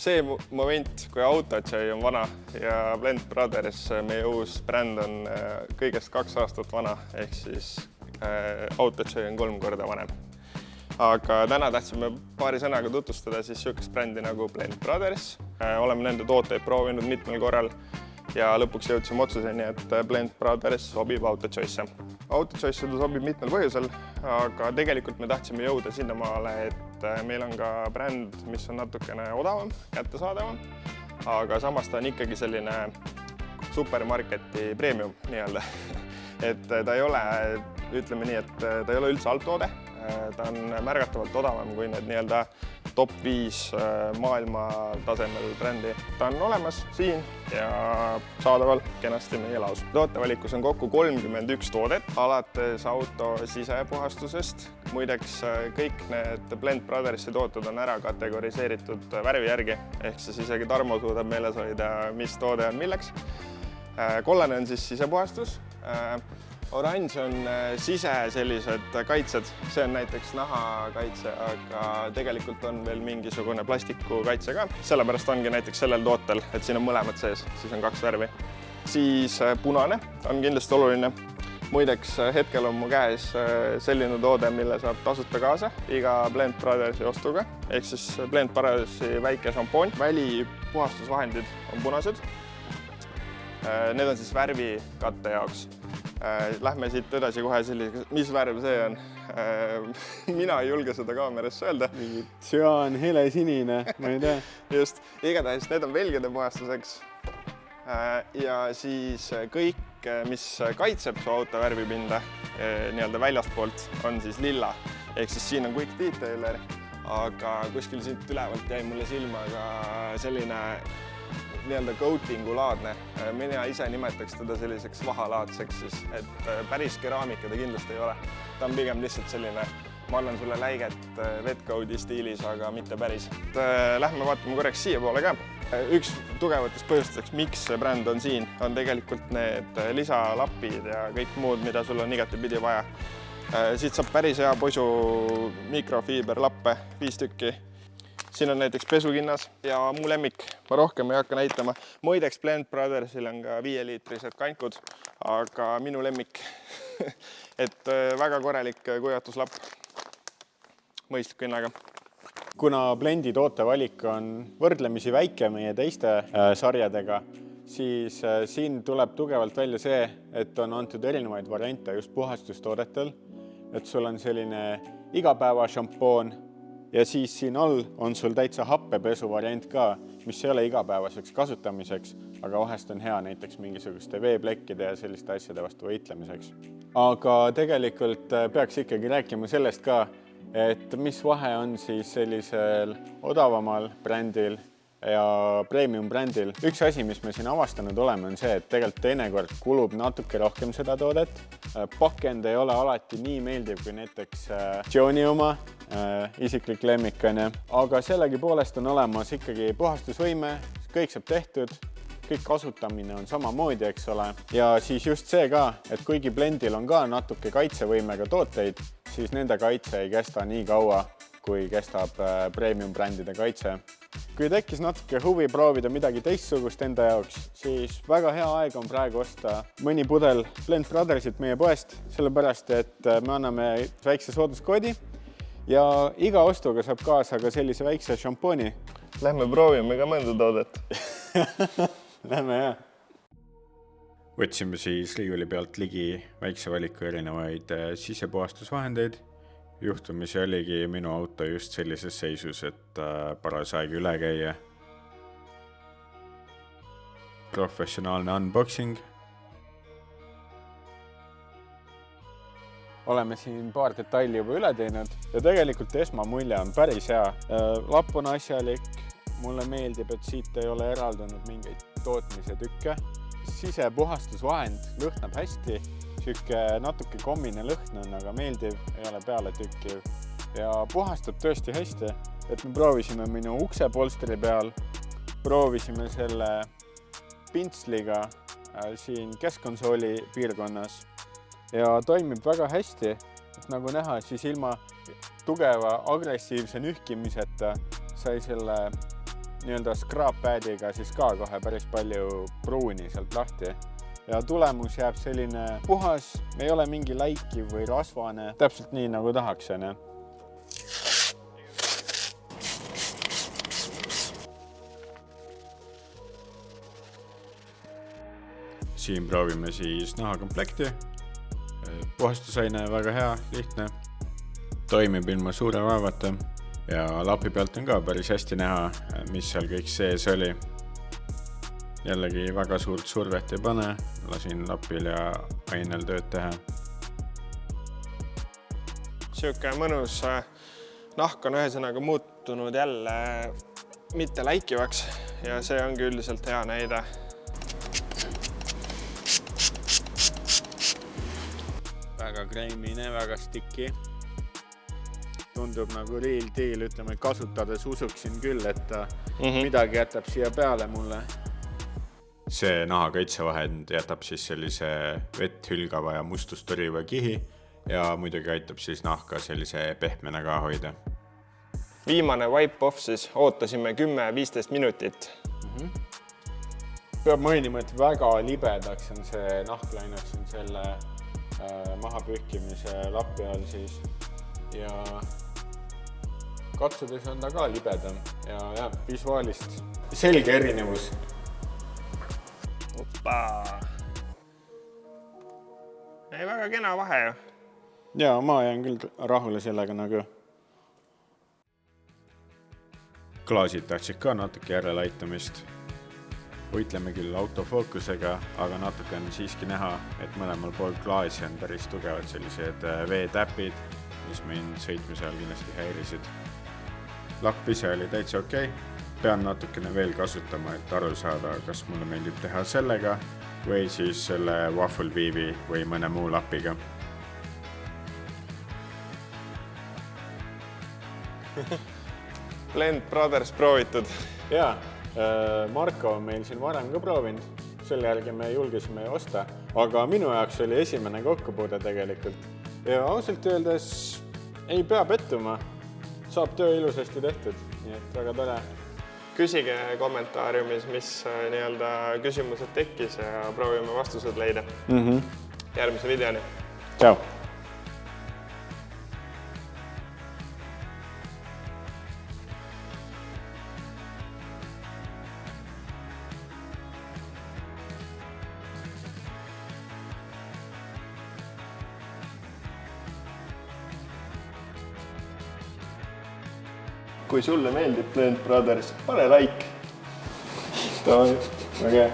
see moment, kui Autojoy on vana ja Blend Brothers, meie uus bränd on kõigest 2 aastat vana, ehk siis Autojoy on 3 korda vanem. Aga täna tahtsime paari sõnaga tutvustada siis sihukest brändi nagu Blend Brothers. Oleme nende tooteid proovinud mitmel korral ja lõpuks jõudsime otsuseni, et Blend Brothers sobib Autojoy'sse. Autojoy'sse ta sobib mitmel põhjusel, aga tegelikult me tahtsime jõuda sinnamaale, et meil on ka bränd, mis on natukene odavam, kättesaadavam, aga samas ta on ikkagi selline supermarketi premium nii-öelda. Et ta ei ole, ütleme nii, et ta ei ole üldse alttoode, ta on märgatavalt odavam kui need nii-öelda top 5 maailma tasemel brändi. Ta on olemas siin ja saadaval kenasti meie laos. Tootevalikus on kokku 31 toodet, alates auto sisepuhastusest. Muideks kõik need Blend Brothersi tooted on ära kategoriseeritud värvi järgi, ehk siis isegi Tarmo suudab meeles hoida, mis toode on milleks. Kollane on siis sisepuhastus. Oranž on sise sellised kaitsed, see on näiteks nahakaitse, aga tegelikult on veel mingisugune plastiku kaitse ka. Sellepärast ongi näiteks sellel tootel, et siin on mõlemad sees, siis on 2 värvi. Siis punane on kindlasti oluline. Muideks hetkel on mu käes selline toode, mille saab tasuta kaasa iga Blend Brothersi ostuga, ehk siis Blend Brothersi väike šampoon. Välipuhastusvahendid on punased. Need on siis värvikatte jaoks. Lähme siit edasi kohe sellisega, mis värv see on. Mina ei julge seda kaamerasse öelda. Tsüaan, hele sinine, ma ei tea. Just, igatahes need on velgede puhastuseks. Ja siis kõik, mis kaitseb su auto värvipinda nii-öelda väljaspoolt, on siis lilla. Ehk siis siin on quick detailer, aga kuskil siit ülevalt jäi mulle silma ka selline nii-öelda coatingu laadne. Mina ise nimetaks teda selliseks vahalaadseks, siis, et päris keraamika ta kindlasti ei ole. Ta on pigem lihtsalt selline, ma annan sulle läiget wetcoat'i stiilis, aga mitte päris. Lähme vaatame korraks siia poole ka. Üks tugevatest põhjusteks, miks see bränd on siin, on tegelikult need lisalapid ja kõik muud, mida sul on igatepidi vaja. Siit saab päris hea poisu mikrofiiberlappe, 5 tükki. Siin on näiteks pesukinnas ja mu lemmik, ma rohkem ei hakka näitama. Muideks Blend Brothersil on ka 5-liitrised kankud, aga minu lemmik, et väga korralik kuivatuslapp, mõistliku hinnaga. Kuna Blendi tootevalik on võrdlemisi väike meie teiste sarjadega, siis siin tuleb tugevalt välja see, et on antud erinevaid variante just puhastustoodetel, et sul on selline igapäeva šampoon, ja siis siin all on sul täitsa happepesu variant ka, mis ei ole igapäevaseks kasutamiseks, aga vahest on hea näiteks mingisuguste veeplekkide ja selliste asjade vastu võitlemiseks. Aga tegelikult peaks ikkagi rääkima sellest ka, et mis vahe on siis sellisel odavamal brändil ja premium brändil. Üks asi, mis me siin avastanud oleme, on see, et tegelikult teinekord kulub natuke rohkem seda toodet. Pakend ei ole alati nii meeldiv kui näiteks Johnny oma, isiklik lemmik on, aga sellegi poolest on olemas ikkagi puhastusvõime, kõik saab tehtud, kõik kasutamine on samamoodi, eks ole. Ja siis just see ka, et kuigi Blendil on ka natuke kaitsevõimega tooteid, siis nende kaitse ei kesta nii kaua, kui kestab premium brändide kaitse. Kui tekkis natuke huvi proovida midagi teistsugust enda jaoks, siis väga hea aeg on praegu osta mõni pudel Blend Brothersit meie poest, sellepärast, et me anname väikse sooduskoodi ja iga ostuga saab kaasa ka sellise väikse šampooni. Lähme proovime ka mõnda toodet. Lähme, jah. Võtsime siis riiuli pealt ligi väikse valiku erinevaid sisepuhastusvahendeid. Juhtumisi oligi minu auto just sellises seisus, et paras aeg üle käia. Professionaalne unboxing. Oleme siin paar detaili juba üle teinud ja tegelikult esmamulje on päris hea. Lapp on asjalik, mulle meeldib, et siit ei ole eraldunud mingeid tootmise tükke. Sisepuhastusvahend lõhnab hästi. Süüke natuke kommine lõhn on, aga meeldiv, ei ole peale tükkiv. Ja puhastab tõesti hästi, et me proovisime minu uksepolstri peal, proovisime selle pintsliga siin keskkonsooli piirkonnas ja toimib väga hästi, et nagu näha, siis ilma tugeva agressiivse nühkimiseta sai selle nii-öelda scrap pad'iga siis ka kohe päris palju pruuni sealt lahti. Ja tulemus jääb selline puhas, ei ole mingi läikiv või rasvane, täpselt nii nagu tahaks. Siin proovime siis nahakomplekti. Puhastusaine väga hea, lihtne. Toimib ilma suure vaevata ja lapi pealt on ka päris hästi näha, mis seal kõik sees oli. Jällegi väga suurt survet ei pane, lasin lapil ja ainel tööd teha. Siuke mõnus nahk on ühesõnaga muutunud jälle mitte läikivaks ja see ongi üldiselt hea näide. Väga kreemine, väga stikki. Tundub nagu real deal, ütleme, kasutades usuksin küll, et midagi jätab siia peale mulle. See nahakaitsevahend jätab siis sellise vett hülgava ja mustust tõriva kihi ja muidugi aitab siis nahka sellise pehmena ka hoida. Viimane wipe-off siis ootasime 10-15 minutit. Peab mainima, et väga libedaks on see nahk läinud siin selle mahapühkimise lappi all siis ja katsudes on ta ka libedam ja visuaalist selge erinevus. Ei väga kena vahe ju. Ja ma jään küll rahule sellega nagu. Klaasid tahtsid ka natuke järelaitamist. Võitleme küll autofookusega, aga natuke on siiski näha, et mõlemal pool klaasi on päris tugevad sellised veetäpid, mis mind sõitmise ajal kindlasti häirisid. Lapp ise oli täitsa okei. Pean natukene veel kasutama, et aru saada, kas mulle meeldib teha sellega või siis selle waffle viivi või mõne muu lapiga. Blend Brothers proovitud. Jaa, Marko on meil siin varem ka proovinud, selle järgi me julgesime osta, aga minu jaoks oli esimene kokkupuude tegelikult. Ja ausalt öeldes ei pea pettuma, saab töö ilusasti tehtud, nii et väga tore. Küsige kommentaariumis, mis küsimused tekkis ja proovime vastused leida. Järgmise videoni. Tšau! Kui sulle meeldib Blend Brothers, pane like. Väga hea.